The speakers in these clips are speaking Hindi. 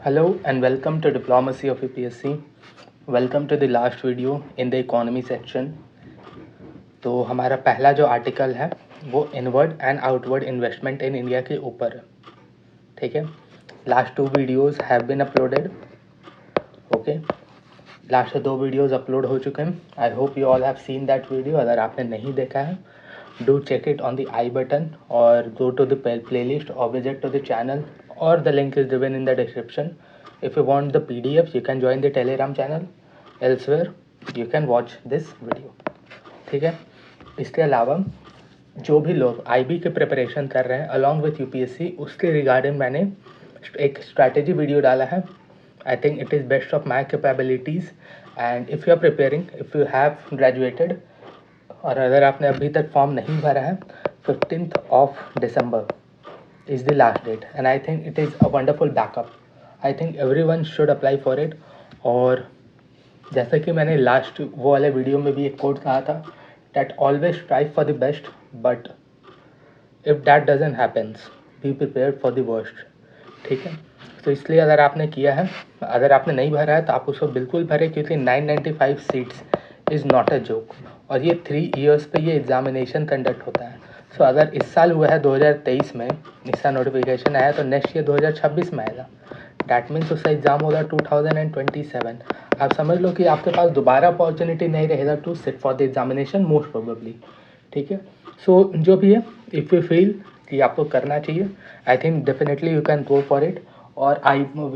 Hello and welcome to Diplomacy of UPSC. Welcome to the last video in the economy section. तो हमारा पहला जो आर्टिकल है वो inward and outward investment in India के ऊपर है. ठीक है. Last 2 videos have been uploaded. Okay, last 2 videos upload हो चुके हैं. I hope you all have seen that video. अगर आपने नहीं देखा है, do check it on the I button और गो टू द प्लेलिस्ट और visit to the channel, or the link is given in the description. If you want the PDF, you can join the Telegram channel. Elsewhere, you can watch this video. ठीक है. इसके अलावा जो भी लोग IB के प्रिपरेशन कर रहे हैं along with UPSC, उसके रिगार्डिंग मैंने एक स्ट्रैटेजी वीडियो डाला है. I think it is best of my capabilities, and if you are preparing, if you have graduated और अगर आपने अभी तक फॉर्म नहीं भरा है, 15th of December is the last date, and I think it is a wonderful backup. I think everyone should apply for it. और जैसा कि मैंने लास्ट वो वाले वीडियो में भी एक कोट कहा था, that always strive for the best, but if that doesn't happens, be prepared for the worst. ठीक है. तो इसलिए अगर आपने किया है, अगर आपने नहीं भरा है तो आप उसको बिल्कुल भरें, क्योंकि 995 seats is not a joke. और ये 3 ईयर्स पे ये एग्जामिनेशन कंडक्ट होता है. सो अगर इस साल हुआ है 2023 में इसका नोटिफिकेशन आया, तो नेक्स्ट ईयर 2026 में आएगा. डैट मीन्स उसका एग्ज़ाम होगा 2027. आप समझ लो कि आपके पास दोबारा अपॉर्चुनिटी नहीं रहेगा to sit for the examination most probably. ठीक है. सो जो भी है, इफ़ यू फील कि आपको करना चाहिए, I think definitely you can go for it. और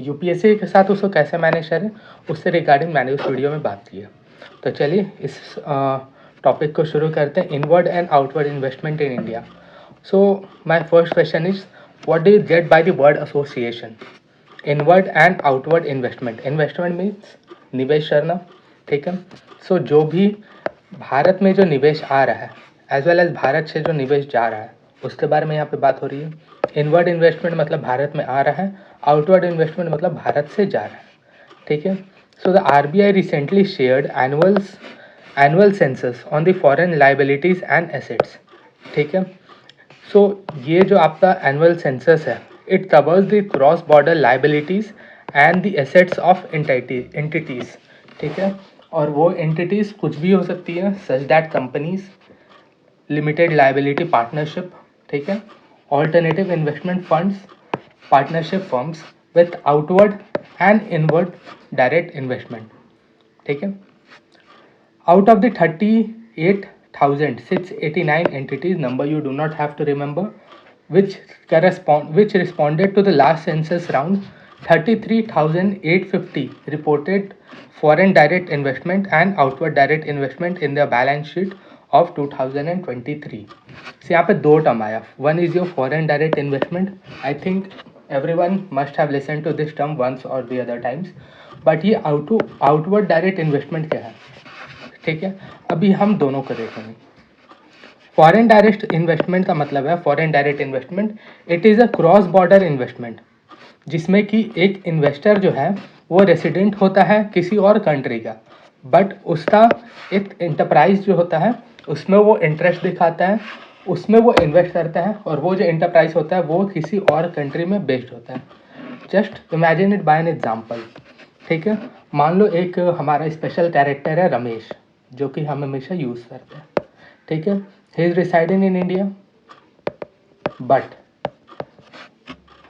UPSC के साथ उसको कैसे मैनेज करें, उससे रिगार्डिंग मैंने उस वीडियो में बात की है. तो चलिए इस टॉपिक को शुरू करते हैं. Inward and outward investment in India. So my first question is, what do you get by the word association inward and outward investment? Investment means निवेश करना. ठीक है. सो जो भी भारत में जो निवेश आ रहा है एज वेल एज भारत से जो निवेश जा रहा है, उसके बारे में यहाँ पे बात हो रही है. इनवर्ड इन्वेस्टमेंट मतलब भारत में आ रहा है, आउटवर्ड इन्वेस्टमेंट मतलब भारत से जा रहा है. ठीक है. So the RBI recently shared annual census on the foreign liabilities and assets. ठीक है. सो ये जो आपका एनुअल सेंसस है, it covers the cross border liabilities and the assets of entities. ठीक है. और वो एंटिटीज़ कुछ भी हो सकती है, such that companies, limited liability partnership. ठीक है. Alternative investment funds, partnership firms with outward and inward direct investment. ठीक है. Out of the 38,689 entities, number you do not have to remember, which responded to the last census round, 33,850 reported foreign direct investment and outward direct investment in their balance sheet of 2023. So यहाँ पे 2 टर्म आया. One is your foreign direct investment. I think everyone must have listened to this term once or the other times. But ये outward direct investment क्या है? ठीक है. अभी हम दोनों को देखेंगे. फॉरेन डायरेक्ट इन्वेस्टमेंट का मतलब है, foreign direct investment it is a cross border investment, जिसमें कि एक इन्वेस्टर जो है वो रेसिडेंट होता है किसी और कंट्री का, बट उसका एक एंटरप्राइज जो होता है उसमें वो इंटरेस्ट दिखाता है, उसमें वो इन्वेस्ट करता है, और वो जो एंटरप्राइज होता है वो किसी और कंट्री में बेस्ड होता है. Just imagine it by an example. ठीक है. मान लो एक हमारा स्पेशल कैरेक्टर है रमेश, जो कि हम हमेशा यूज़ करते हैं. ठीक है. He is residing in India, but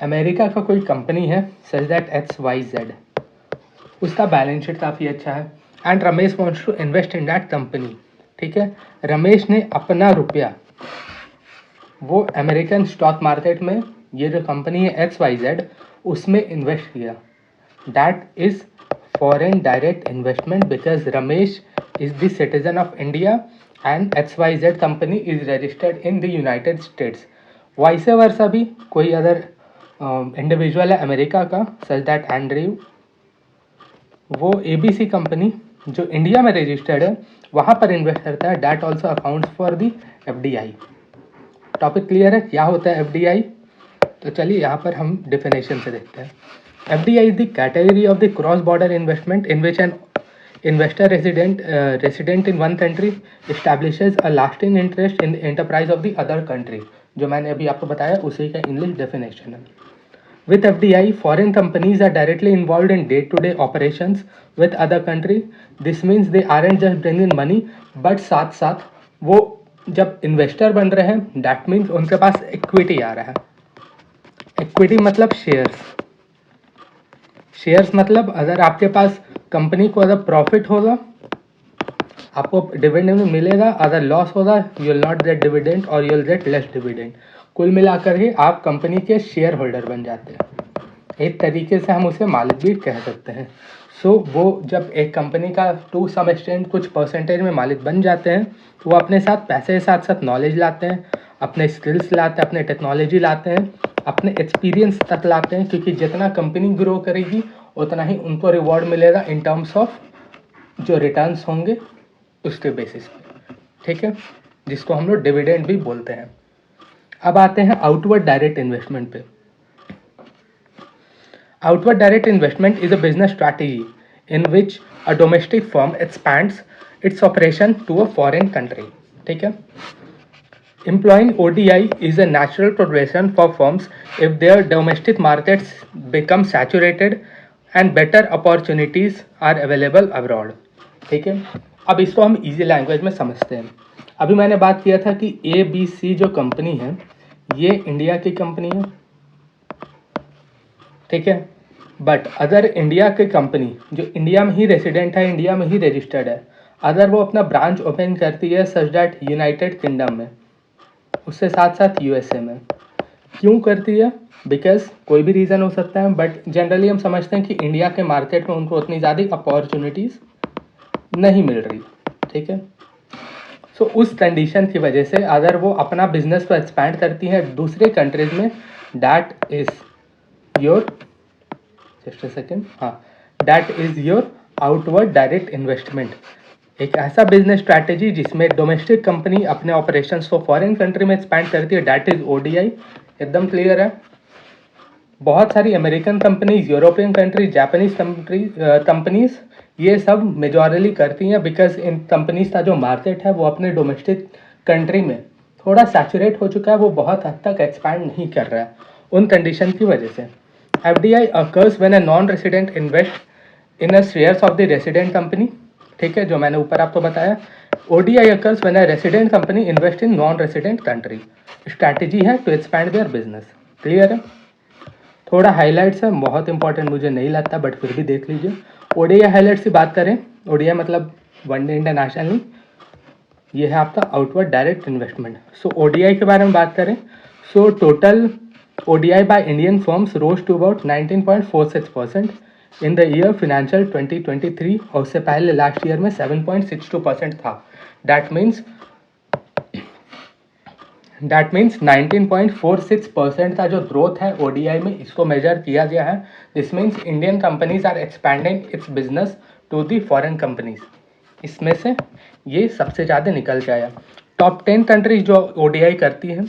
America का कोई कंपनी है सच दैट XYZ, उसका बैलेंस शीट काफ़ी अच्छा है, and Ramesh wants to invest in that company. ठीक है. रमेश ने अपना रुपया वो अमेरिकन स्टॉक मार्केट में, ये जो कंपनी है XYZ, उसमें इन्वेस्ट किया. That is foreign direct investment because Ramesh is the citizen of India and XYZ company is registered in the United States. Vice versa भी कोई अदर इंडिविजुअल है अमेरिका का सच दैट एंड्रयू, वो ABC कंपनी जो इंडिया में रजिस्टर्ड है वहाँ पर इन्वेस्ट करता है. That also accounts for the FDI. Topic clear है क्या होता है FDI? तो चलिए यहाँ पर हम डिफिनेशन से देखते हैं. FDI is the category of the cross-border investment in which an investor resident in one country establishes a lasting interest in the enterprise of the other country. जो मैंने अभी आपको बताया उसी का इंग्लिश डेफिनेशन है. With FDI, foreign companies are directly involved in day-to-day operations with other country. This means they aren't just bringing money, but साथ साथ वो जब इन्वेस्टर बन रहे हैं, that means उनके पास इक्विटी आ रहा है। इक्विटी मतलब शेयर्स मतलब अगर आपके पास कंपनी को अगर प्रॉफिट होगा आपको डिविडेंड मिलेगा, अगर लॉस होगा you will not get dividend और you will get less dividend. कुल मिलाकर ही आप कंपनी के शेयर होल्डर बन जाते हैं। एक तरीके से हम उसे मालिक भी कह सकते हैं। वो जब एक कंपनी का टू सम एक्सटेंट कुछ परसेंटेज में मालिक बन जाते हैं तो वो अपने साथ पैसे के साथ साथ नॉलेज लाते हैं, अपने स्किल्स लाते हैं, अपने टेक्नोलॉजी लाते हैं, अपने एक्सपीरियंस तक लाते हैं, क्योंकि जितना कंपनी ग्रो करेगी उतना ही उनको रिवॉर्ड मिलेगा इन टर्म्स ऑफ जो रिटर्न्स होंगे उसके बेसिस पे, ठीक है, जिसको हम लोग डिविडेंड भी बोलते हैं। अब आते हैं आउटवर्ड डायरेक्ट इन्वेस्टमेंट पे। Outward direct investment is a business strategy in which a domestic firm expands its operation to a foreign country, ठीक है। Employing ODI is a natural progression for firms if their domestic markets become saturated and better opportunities are available abroad, ठीक है। अब इसको हम इजी लैंग्वेज में समझते हैं। अभी मैंने बात किया था कि ABC जो कंपनी है ये इंडिया की कंपनी है, ठीक है, बट अगर इंडिया की कंपनी जो इंडिया में ही रेसिडेंट है, इंडिया में ही रजिस्टर्ड है, अगर वो अपना ब्रांच ओपन करती है सच दैट यूनाइटेड किंगडम में, उससे साथ साथ USA में, क्यों करती है? बिकॉज कोई भी रीज़न हो सकता है, बट जनरली हम समझते हैं कि इंडिया के मार्केट में उनको उतनी ज़्यादा अपॉर्चुनिटीज़ नहीं मिल रही, ठीक है। सो उस कंडीशन की वजह से अगर वो अपना बिजनेस को एक्सपैंड करती है दूसरे कंट्रीज में, that is your just a second, हाँ, that is your outward direct investment. एक ऐसा बिजनेस स्ट्रैटेजी जिसमें डोमेस्टिक कंपनी अपने ऑपरेशंस को फॉरेन कंट्री में एक्सपैंड करती है, दैट इज ODI। एकदम क्लियर है। बहुत सारी American companies, European countries, Japanese companies ये सब मेजॉरिटी करती हैं, बिकॉज इन कंपनीज का जो मार्केट है वो अपने डोमेस्टिक कंट्री में थोड़ा सैचुरेट हो चुका है, वो बहुत हद तक एक्सपैंड नहीं कर रहा है उन कंडीशन की वजह से। FDI occurs when a non-resident invest in a shares of the resident company, ठीक है, जो मैंने ऊपर आपको बताया। ODI occurs when a resident company invest in non-resident country। Strategy है to expand their business. Clear है? थोड़ा हाईलाइट्स है, बहुत इंपॉर्टेंट मुझे नहीं लगता बट फिर भी देख लीजिए। ODI हाईलाइट्स की बात करें, ODI मतलब वनडे इंटरनेशनल, ये है आपका आउटवर्ड डायरेक्ट इन्वेस्टमेंट। सो ODI के बारे में बात करें, so total ODI by Indian firms rose to about 19.46% in the year financial 2023 और उससे पहले लास्ट ईयर में 7.62% था। That means 19.46% का जो ग्रोथ है ODI में इसको मेजर किया गया है। This means Indian companies are expanding its business to the foreign companies. इसमें से ये सबसे ज़्यादा निकल के आया। टॉप 10 कंट्रीज जो ODI करती है,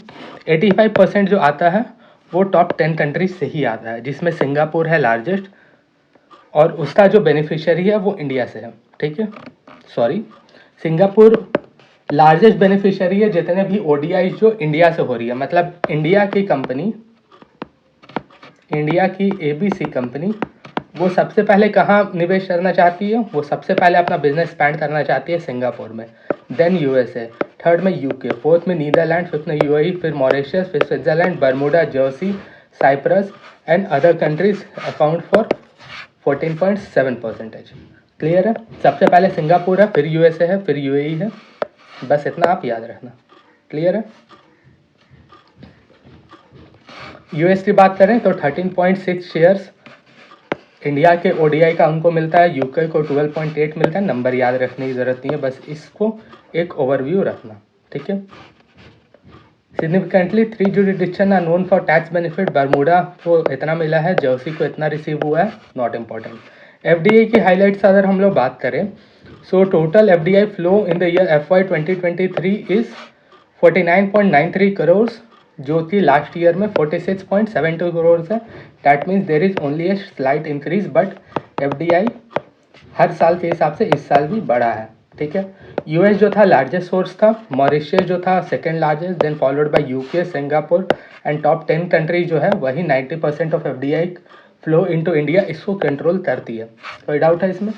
85% जो आता है वो टॉप 10 कंट्रीज से ही आता है, जिसमें सिंगापुर है लार्जेस्ट और उसका जो बेनिफिशियरी है वो इंडिया से है, ठीक है। सॉरी, सिंगापुर लार्जेस्ट बेनिफिशियरी है जितने भी ODI जो इंडिया से हो रही है, मतलब इंडिया की कंपनी, इंडिया की ABC कंपनी वो सबसे पहले कहाँ निवेश करना चाहती है? वो सबसे पहले अपना बिजनेस एक्सपैंड करना चाहती है सिंगापुर में, देन USA, थर्ड में UK, फोर्थ में नीदरलैंड, फिफ्थ में UAE, फिर मॉरिशस, फिर Switzerland, Bermuda, Jersey, Cyprus and other countries account for 14.7%। Clear है? सबसे पहले सिंगापुर है, फिर USA है, फिर UAE है, बस इतना आप याद रखना। क्लियर है? US की बात करें तो 13.6 शेयर्स इंडिया के ODI का उनको मिलता है, UK को 12.8 मिलता है। नंबर याद रखने की ज़रूरत नहीं है, बस इसको एक ओवरव्यू रखना, ठीक है। Significantly 3 jurisdiction are known for tax benefit. Bermuda को इतना मिला है, जर्सी को इतना रिसीव हुआ है, नॉट इम्पॉर्टेंट। FDI की हाईलाइट्स अगर हम लोग बात करें, so total FDI flow in the year FY 2023 is 49.93 crore, जो कि लास्ट ईयर में 46.72 करोड़ है। That means there is only a slight increase, but FDI हर साल के हिसाब से इस साल भी बढ़ा है। ठीक है। यूएस जो था लार्जेस्ट सोर्स था, मॉरिशियस जो था second largest, then followed by UK, Singapore and top 10 countries जो है वही 90% of FDI flow into India इसको कंट्रोल करती है। कोई डाउट है इसमें?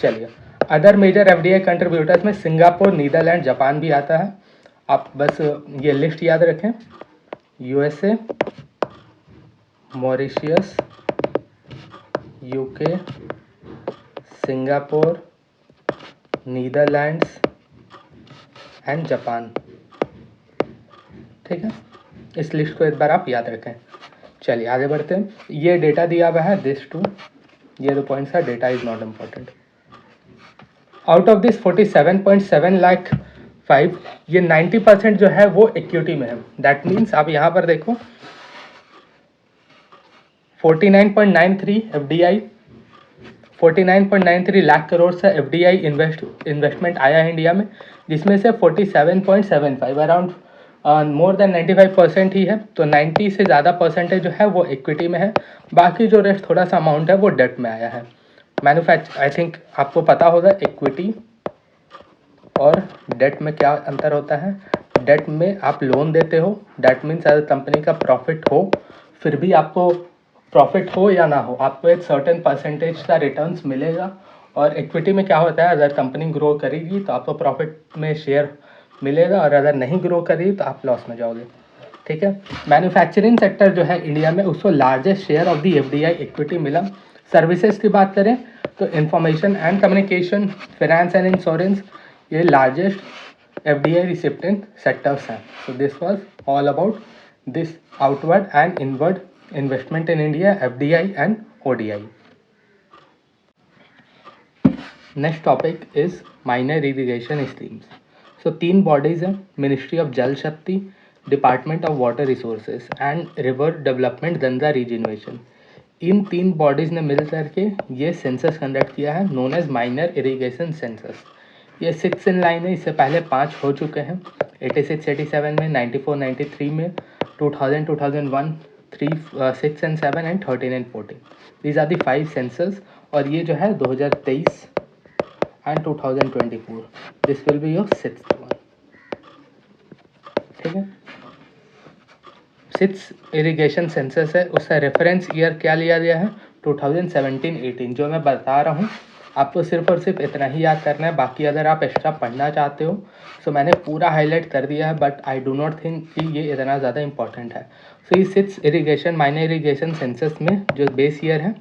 चलिए, अदर मेजर एफडीआई कंट्रीब्यूटर्स में सिंगापुर, नीदरलैंड, जापान भी आता है। आप बस ये लिस्ट याद रखें, USA, Mauritius, UK, Singapore, Netherlands and Japan. ठीक है, इस लिस्ट को एक बार आप याद रखें। चलिए आगे बढ़ते हैं। ये डेटा दिया हुआ है, दिस टू, ये 2 पॉइंट्स है, data is not important. Out of this 47.7 lakh 5, ये 90% जो है वो इक्विटी में है। दैट मीन्स आप यहाँ पर देखो 49.93 एफडीआई, 49.93 लाख करोड़ से एफडीआई इन्वेस्टमेंट आया है इंडिया में, जिसमें से 47.75 अराउंड मोर देन 95% ही है। तो 90 से ज़्यादा परसेंटेज जो है वो इक्विटी में है, बाकी जो रेस्ट थोड़ा सा अमाउंट है वो डेट में आया है। मैन्युफैक्चर, आई थिंक आपको पता होगा इक्विटी और डेट में क्या अंतर होता है। डेट में आप लोन देते हो, डेट मीन्स अगर कंपनी का प्रॉफिट हो, फिर भी आपको प्रॉफिट हो या ना हो, आपको एक सर्टेन परसेंटेज का रिटर्न्स मिलेगा। और इक्विटी में क्या होता है, अगर कंपनी ग्रो करेगी तो आपको प्रॉफिट में शेयर मिलेगा, और अगर नहीं ग्रो करेगी तो आप लॉस में जाओगे। ठीक है। मैन्युफैक्चरिंग सेक्टर जो है इंडिया में, उसको largest share of the FDI equity मिला। सर्विसेज की बात करें तो information and communication, finance and insurance, ये लार्जेस्ट एफडीआई रिसिप्टेंट सेक्टर्स हैं। So this was all about this outward and inward investment in India, FDI and ODI. Next topic is minor irrigation schemes. So 3 bodies हैं, मिनिस्ट्री ऑफ जल शक्ति, department of water resources and river development Ganga regeneration. In 3 bodies ने मिल करके ये सेंसस कंडक्ट किया है, known as minor irrigation census. ये 6 इन लाइन है, इससे पहले 5 हो चुके हैं, 86, 87 में, 94, 93 में, 2000, 2001, 3, 6 and 7 and 13 and 14। These are the 5 census, और ये जो है 2023 and 2024, this will be your 6th one. ठीक है, 6 इरिगेशन सेंसस है, उसका रेफरेंस ईयर क्या लिया गया है, 2017-18। जो मैं बता रहा हूँ आपको सिर्फ और सिर्फ इतना ही याद करना है, बाकी अगर आप एक्स्ट्रा पढ़ना चाहते हो तो मैंने पूरा हाईलाइट कर दिया है, but I do not think कि ये इतना ज़्यादा इंपॉर्टेंट है। सो ये 6 इरिगेशन माइनर इरिगेशन सेंसस में जो बेस ईयर है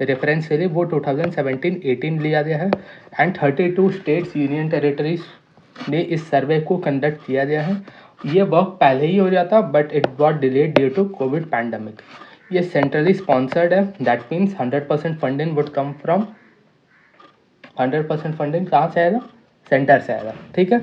रेफरेंस के लिए वो 2017-18 लिया गया है, एंड 32 स्टेट्स यूनियन टेरिटरीज ने इस सर्वे को कंडक्ट किया गया है। ये वर्क पहले ही हो जाता, but it got delayed due to covid pandemic. ये सेंट्रली स्पॉन्सर्ड है, that means 100% funding would come from, 100% funding कहाँ से आएगा, सेंटर से आएगा। ठीक है।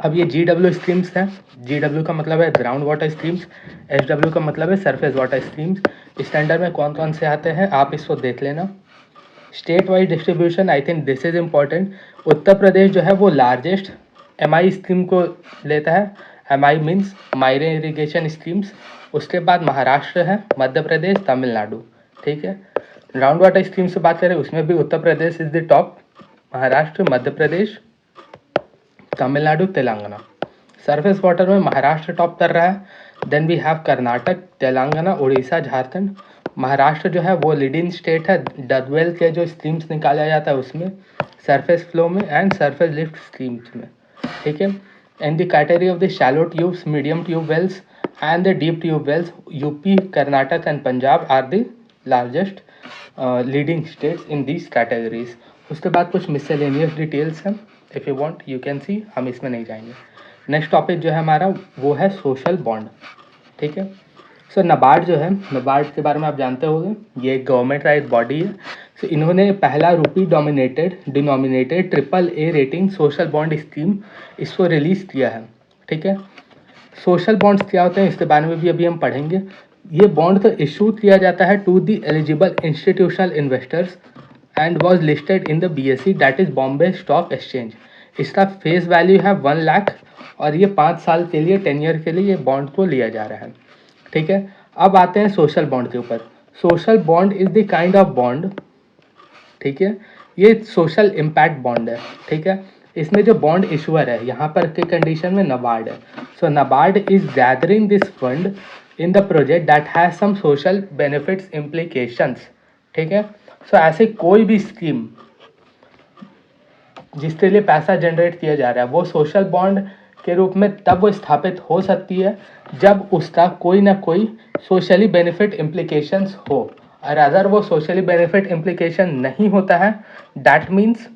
अब ये GW स्कीम्स हैं, GW का मतलब है ग्राउंड वाटर स्कीम्स, SW का मतलब है सरफेस वाटर स्कीम्स। स्टैंडर्ड में कौन कौन से आते हैं आप इसको देख लेना। State wise distribution, I think this is important. Uttar Pradesh जो है वो लार्जेस्ट MI स्कीम को लेता है, MI means minor irrigation schemes. उसके बाद महाराष्ट्र है, मध्य प्रदेश, तमिलनाडु। ठीक है। ग्राउंड वाटर स्कीम से बात करें उसमें भी Uttar Pradesh is the top, Maharashtra, Madhya Pradesh, Tamil Nadu, Telangana. Surface water में महाराष्ट्र टॉप कर रहा है, then we have Karnataka, Telangana, Orissa, Jharkhand. Maharashtra जो है वो लीडिंग स्टेट है, डदवेल के जो स्कीम्स निकाला जाता है उसमें, सरफेस फ्लो में एंड सरफेस लिफ्ट स्कीम्स में। ठीक है। And the category of the shallow tubes, medium tube wells and the deep tube wells, UP, Karnataka and Punjab are the largest leading states in these categories. उसके बाद कुछ मिसलेनियस डिटेल्स हैं, if you want you can see, हम इसमें नहीं जाएंगे। नेक्स्ट टॉपिक जो है हमारा वो है सोशल बॉन्ड। ठीक है। सो नाबार्ड जो है, नाबार्ड के बारे में आप जानते होंगे, ये एक गवर्नमेंट का एक बॉडी है। सो इन्होंने पहला rupee denominated AAA rating social bond scheme इसको रिलीज़ किया है। ठीक है। सोशल बॉन्ड्स क्या होते हैं इसके बारे में भी अभी हम पढ़ेंगे। ये बॉन्ड तो इशू किया जाता है to the eligible institutional investors and was listed in the BSE, that is Bombay stock exchange. इसका फेस वैल्यू है 1 लाख, और ये 5 साल के लिए, 10 ईयर के लिए ये बॉन्ड को लिया जा रहा है। ठीक है। अब आते हैं सोशल बॉन्ड के ऊपर। Social bond is the kind of bond, ठीक है, ये सोशल इम्पैक्ट बॉन्ड है, ठीक है। इसमें जो बॉन्ड इशुअर है यहाँ पर के कंडीशन में नाबार्ड है। So NABARD is gathering this fund in the project that has some social benefits implications, ठीक है। सो ऐसे कोई भी स्कीम जिसके लिए पैसा जनरेट किया जा रहा है वो सोशल बॉन्ड के रूप में तब वो स्थापित हो सकती है जब उसका कोई ना कोई सोशली बेनिफिट इम्प्लीकेशंस हो, और अगर वो सोशली बेनिफिट इम्प्लीकेशन नहीं होता है दैट मीन्स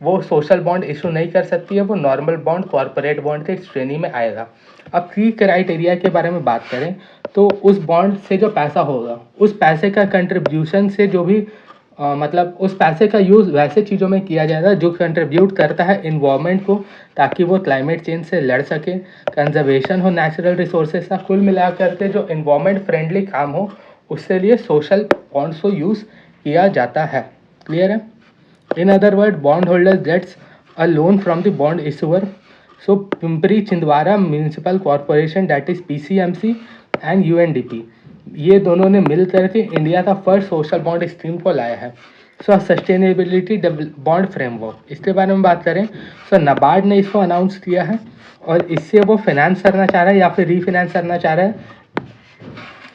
वो सोशल बॉन्ड इशू नहीं कर सकती है, वो नॉर्मल बॉन्ड कॉरपोरेट बॉन्ड के श्रेणी में आएगा। अब 3 क्राइटेरिया के बारे में बात करें तो उस बॉन्ड से जो पैसा होगा उस पैसे का कंट्रीब्यूशन से जो भी मतलब उस पैसे का यूज़ वैसे चीज़ों में किया जाएगा जो कंट्रीब्यूट करता है इन्वायरमेंट को, ताकि वो क्लाइमेट चेंज से लड़ सके, कंजर्वेशन हो नेचुरल रिसोर्सेज का, कुल मिला करके जो इन्वायरमेंट फ्रेंडली काम हो उसके लिए सोशल बॉन्ड्स को यूज़ किया जाता है। क्लियर है? In other words, bondholder gets a loan from the bond issuer. So Pimpri Chindwara Municipal Corporation, that is PCMC and UNDP, ये दोनों ने मिल करके इंडिया का फर्स्ट सोशल बॉन्ड स्कीम को लाया है। सो सस्टेनेबिलिटी बॉन्ड फ्रेमवर्क, इसके बारे में बात करें सो नाबार्ड ने इसको अनाउंस किया है और इससे वो फाइनेंस करना चाह रहा है या फिर रीफाइनेंस करना चाह रहा है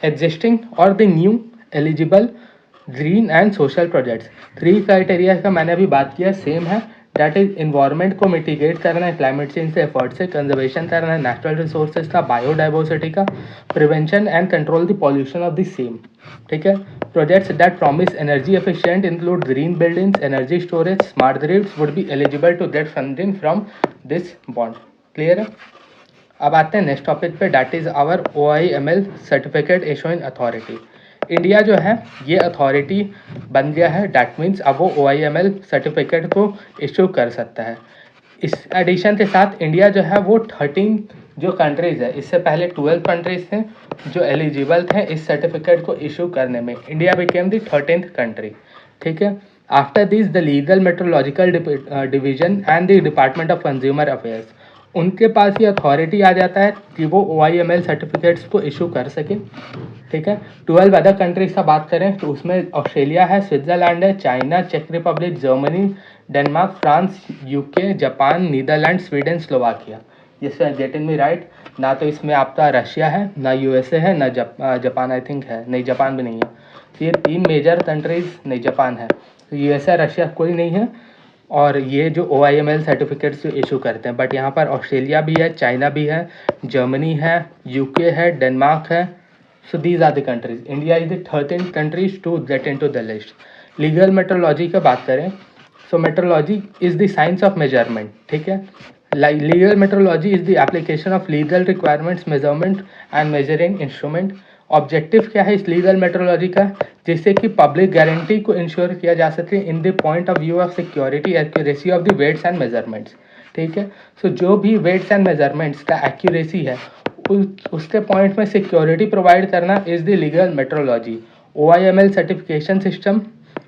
एग्जिस्टिंग और the new eligible green and social projects. 3 criteria का मैंने अभी बात किया सेम है, डैट इज इन्वायरमेंट को मिटिगेट करना है, क्लाइमेट चेंज से एफर्ट से कंजर्वेशन करना है, नेचुरल रिसोर्सेज का, बायोडाइवर्सिटी का, prevention and control the pollution of the same, ठीक है। Projects that promise energy efficient include green buildings, energy storage, smart grids would be eligible to get funding from this bond. Clear है? अब आते हैं नेक्स्ट टॉपिक पे, that is our OIML certificate issuing authority. India जो है ये अथॉरिटी बन गया है, डैट मीन्स अब वो OIML सर्टिफिकेट को इशू कर सकता है। इस एडिशन के साथ इंडिया जो है वो 13 जो कंट्रीज़ है, इससे पहले 12 कंट्रीज थे जो एलिजिबल थे इस सर्टिफिकेट को इशू करने में, India became the 13th country, ठीक है। After this the legal metrological division and the department of consumer affairs, उनके पास ये अथॉरिटी आ जाता है कि वो OIML सर्टिफिकेट्स को इशू कर सके, ठीक है। 12 अदर कंट्रीज का बात करें तो उसमें ऑस्ट्रेलिया है, स्विट्जरलैंड है, चाइना, चेक Republic, Germany, Denmark, France, UK, Japan, Netherland, Sweden, Slovakia. Yes getting me right? ना तो इसमें आपका रशिया है, ना USA है, ना जापान आई थिंक है, नहीं जापान भी नहीं है। तो ये 3 मेजर कंट्रीज, नहीं जापान है, तो USA रशिया कोई नहीं है और ये जो OIML सर्टिफिकेट्स इशू करते हैं। बट यहाँ पर ऑस्ट्रेलिया भी है, चाइना भी है, जर्मनी है, UK है, डेनमार्क है। So these are the countries. India is the 13th countries to get into the list. Legal metrology का बात करें so metrology is the science of measurement, ठीक है। Legal metrology is the application of legal requirements, measurement and measuring instrument. Objective क्या है इस लीगल मेट्रोलॉजी का? जिससे कि पब्लिक गारंटी को इंश्योर किया जा सके in the point of view of security accuracy of the weights and measurements, ठीक है। सो जो भी वेट्स एंड मेजरमेंट्स का एक्यूरेसी है उसके पॉइंट में सिक्योरिटी प्रोवाइड करना is the legal metrology. OIML certification system,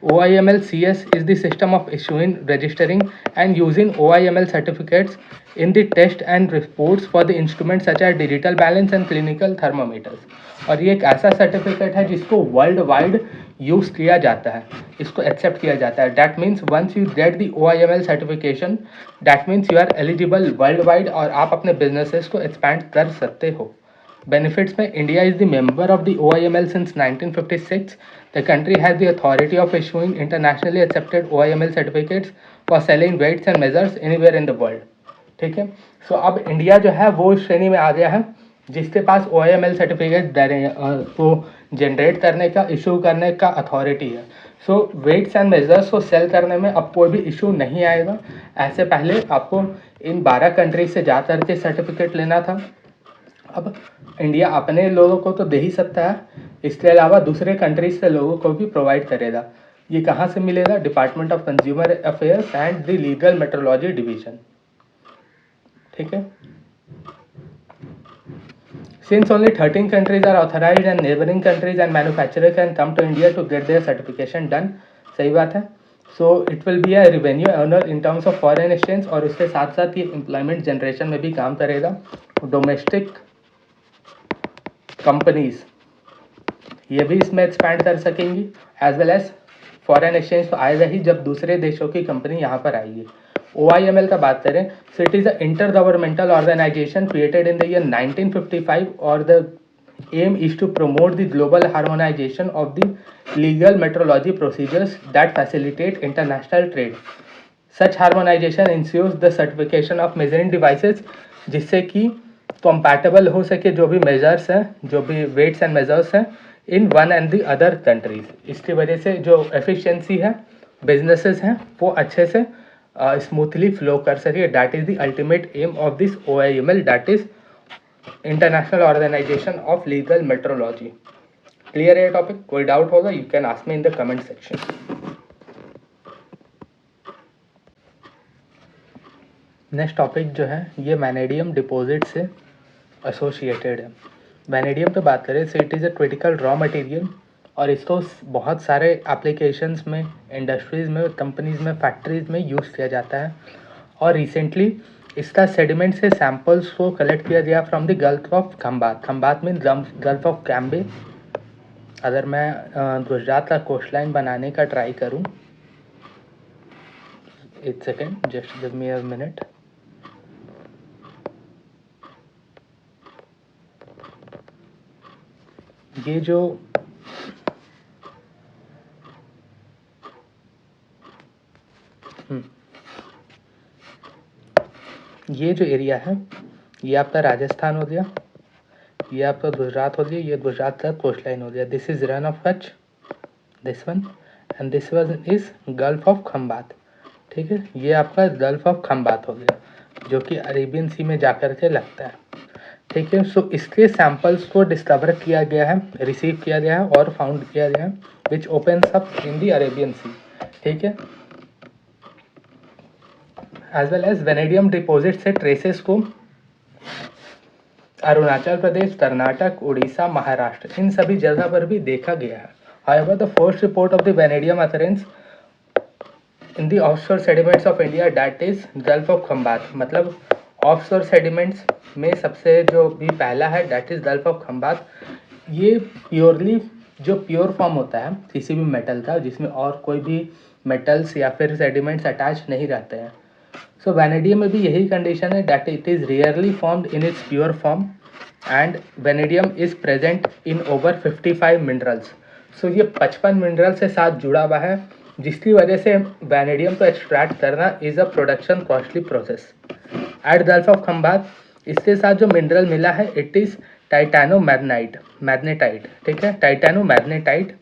OIML CS is the system of issuing, registering and using OIML certificates in the test and reports for the instruments such as digital balance and clinical thermometers. और ये एक ऐसा सर्टिफिकेट है जिसको वर्ल्ड वाइड यूज़ किया जाता है, इसको एक्सेप्ट किया जाता है। That means once you get the OIML certification that means you are eligible world wide और आप अपने बिजनेसेस को एक्सपैंड कर सकते हो। बेनिफिट्स में India is the member of the OIML since 1956. The country has the authority of issuing internationally accepted OIML certificates for selling weights and measures anywhere in the world, ठीक है। सो अब इंडिया जो है वो श्रेणी में आ गया है जिसके पास OIML सर्टिफिकेट को जनरेट करने का, इशू करने का अथॉरिटी है। सो वेट्स एंड मेजर्स को सेल करने में अब कोई भी इशू नहीं आएगा। ऐसे पहले आपको इन 12 कंट्रीज से जा कर के सर्टिफिकेट लेना था, अब इंडिया अपने लोगों को तो दे ही सकता है, इसके अलावा दूसरे कंट्रीज से लोगों को भी प्रोवाइड करेगा। ये कहाँ से मिलेगा? Department of consumer affairs and the legal metrology division, ठीक है। Since only 13 countries are authorized and neighboring countries and manufacturer can come to India to get their certification done, सही बात है। So it will be a revenue earner in terms of foreign exchange और उसके साथ साथ ये एम्प्लॉयमेंट जनरेशन में भी काम करेगा। डोमेस्टिक कंपनीज ये भी इसमें एक्सपैंड कर सकेंगी as well as foreign exchange तो आएगा ही जब दूसरे देशों की कंपनी यहाँ पर आएगी। OIML का बात करें, so it is a inter governmental organisation created in the year 1955 और द aim is to promote the global harmonization of the legal metrology procedures that facilitate international trade. Such harmonization ensures the certification of measuring devices, जिससे कि compatible हो सके जो भी measures हैं, जो भी weights and measures हैं in one and the other countries. इसकी वजह से जो efficiency है businesses हैं वो अच्छे से smoothly flow कर सके. That is the ultimate aim of this OIML, that is international organisation of legal metrology. Clear है टॉपिक? कोई डाउट होगा you can ask me in the comment section. Next topic जो है ये वैनेडियम डिपॉजिट से एसोसिएटेड है। वैनेडियम पे बात करें so it is a critical raw material और इसको बहुत सारे एप्लीकेशंस में, इंडस्ट्रीज़ में, कंपनीज़ में, फैक्ट्रीज़ में यूज़ किया जाता है। और रिसेंटली इसका सेडिमेंट से सैंपल्स को कलेक्ट किया गया from the gulf of Khambhat. Khambhat mean gulf of Cambay. अगर मैं गुजरात का कोस्ट लाइन बनाने का ट्राई करूं, एक second, just give me a minute. ये जो एरिया है ये आपका राजस्थान हो गया, ये आपका गुजरात हो गया, ये गुजरात का कोस्ट लाइन हो गया। This is run of Kutch, this one, and this one is gulf of Khambhat. ठीक है, ये आपका गल्फ ऑफ खंबात हो गया जो कि अरेबियन सी में जाकर के लगता है। ठीक है, सो इसके सैंपल्स को डिस्कवर किया गया है, रिसीव किया गया है और फाउंड किया गया है which opens up in the Arabian sea. ठीक है, as well as vanadium deposit से ट्रेसेस को अरुणाचल प्रदेश, कर्नाटक, उड़ीसा, महाराष्ट्र इन सभी जगह पर भी देखा गया है। However the first report of the vanadium occurrence in the offshore sediments of India that is gulf of Khambhat. मतलब ऑफशोर सेडिमेंट्स में सबसे जो भी पहला है that is gulf of Khambhat. ये प्योरली जो प्योर फॉर्म होता है किसी भी मेटल का, जिसमें और कोई भी मेटल्स या फिर सेडिमेंट्स अटैच नहीं रहते हैं। सो वेनेडियम में भी यही कंडीशन है that it is rarely formed in its pure form and vanadium is present in over 55 minerals. So ये 55 मिनरल से साथ जुड़ा हुआ है, जिसकी वजह से वेनेडियम को एक्सट्रैक्ट करना is a production costly process. At gulf of Khambhat इसके साथ जो मिनरल मिला है इट इज़ मैग्नेटाइट। ठीक है, मैग्नेटाइट।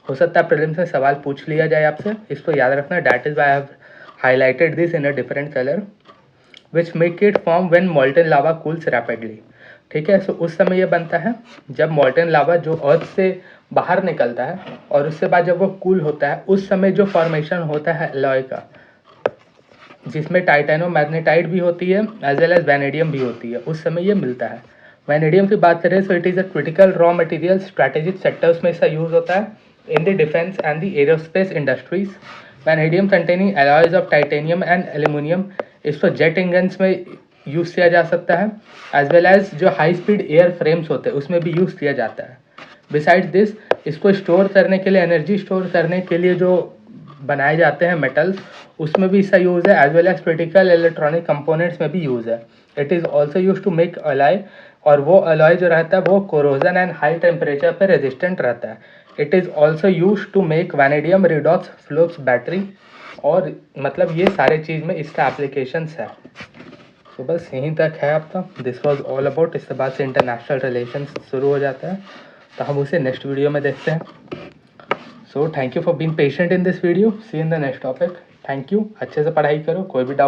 हो सकता है प्रीलिम्स में सवाल पूछ लिया जाए आपसे, इसको याद रखना। That is why I have highlighted this in a different color which make it form when molten lava cools rapidly। ठीक है, सो उस समय ये बनता है जब molten lava जो अर्थ से बाहर निकलता है और उसके बाद जब वो कूल होता है उस समय जो फॉर्मेशन होता है एलॉय का, जिसमें टाइटेनोमैग्नेटाइट भी होती है एज वेल एज वेनेडियम भी होती है, उस समय ये मिलता है। वेनेडियम की बात करें so it is a critical raw material, strategic sectors में इसका यूज़ होता है in the defence and the aerospace industries. Vanadium containing alloys of titanium and aluminium, इसको जेट इंजन्स में यूज़ किया जा सकता है एज वेल एज जो हाई स्पीड एयर फ्रेम्स होते हैं उसमें भी यूज़ किया जाता है। बिसाइड्स दिस इसको स्टोर करने के लिए, एनर्जी स्टोर करने के लिए जो बनाए जाते हैं मेटल्स उसमें भी इसका यूज़ है, as well as critical electronic components में भी यूज़ है। It is also use to make alloy, और वो अलॉय जो रहता है वो कोरोजन एंड हाई टेम्परेचर पर रेजिस्टेंट रहता है। It is also use to make vanadium redox flow battery, और मतलब ये सारे चीज़ में इसका एप्लीकेशंस है। तो बस यहीं तक है आपका, दिस वॉज ऑल अबाउट। इसके बाद से इंटरनेशनल रिलेशंस शुरू हो जाता है, तो हम उसे नेक्स्ट वीडियो में देखते हैं। So thank you for being patient in this video, see in the next topic. Thank you, अच्छे से पढ़ाई करो, कोई भी डाउट